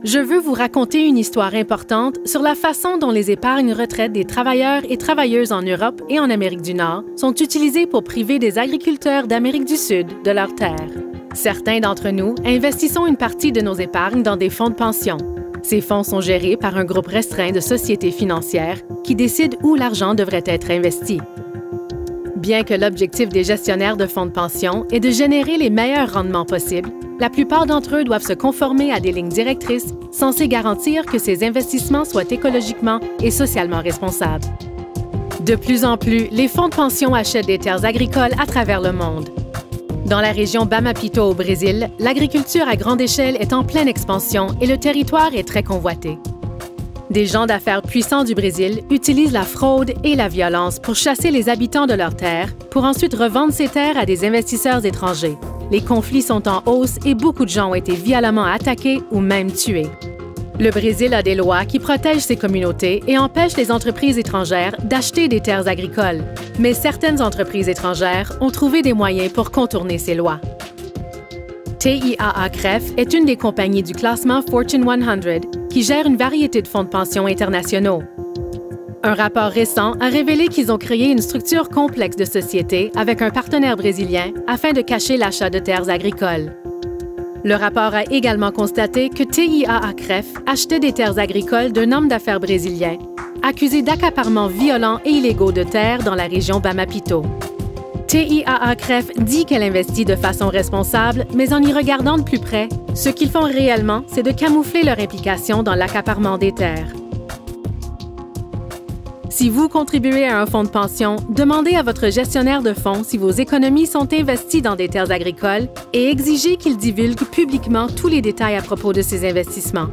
Je veux vous raconter une histoire importante sur la façon dont les épargnes retraite des travailleurs et travailleuses en Europe et en Amérique du Nord sont utilisées pour priver des agriculteurs d'Amérique du Sud de leurs terres. Certains d'entre nous investissons une partie de nos épargnes dans des fonds de pension. Ces fonds sont gérés par un groupe restreint de sociétés financières qui décident où l'argent devrait être investi. Bien que l'objectif des gestionnaires de fonds de pension est de générer les meilleurs rendements possibles, la plupart d'entre eux doivent se conformer à des lignes directrices censées garantir que ces investissements soient écologiquement et socialement responsables. De plus en plus, les fonds de pension achètent des terres agricoles à travers le monde. Dans la région Bamapito au Brésil, l'agriculture à grande échelle est en pleine expansion et le territoire est très convoité. Des gens d'affaires puissants du Brésil utilisent la fraude et la violence pour chasser les habitants de leurs terres, pour ensuite revendre ces terres à des investisseurs étrangers. Les conflits sont en hausse et beaucoup de gens ont été violemment attaqués ou même tués. Le Brésil a des lois qui protègent ses communautés et empêchent les entreprises étrangères d'acheter des terres agricoles. Mais certaines entreprises étrangères ont trouvé des moyens pour contourner ces lois. TIAA-CREF est une des compagnies du classement Fortune 100 qui gère une variété de fonds de pension internationaux. Un rapport récent a révélé qu'ils ont créé une structure complexe de société avec un partenaire brésilien afin de cacher l'achat de terres agricoles. Le rapport a également constaté que TIAA-CREF achetait des terres agricoles d'un homme d'affaires brésilien, accusé d'accaparements violents et illégaux de terres dans la région Bamapito. TIAA-CREF dit qu'elle investit de façon responsable, mais en y regardant de plus près, ce qu'ils font réellement, c'est de camoufler leur implication dans l'accaparement des terres. Si vous contribuez à un fonds de pension, demandez à votre gestionnaire de fonds si vos économies sont investies dans des terres agricoles et exigez qu'il divulgue publiquement tous les détails à propos de ces investissements.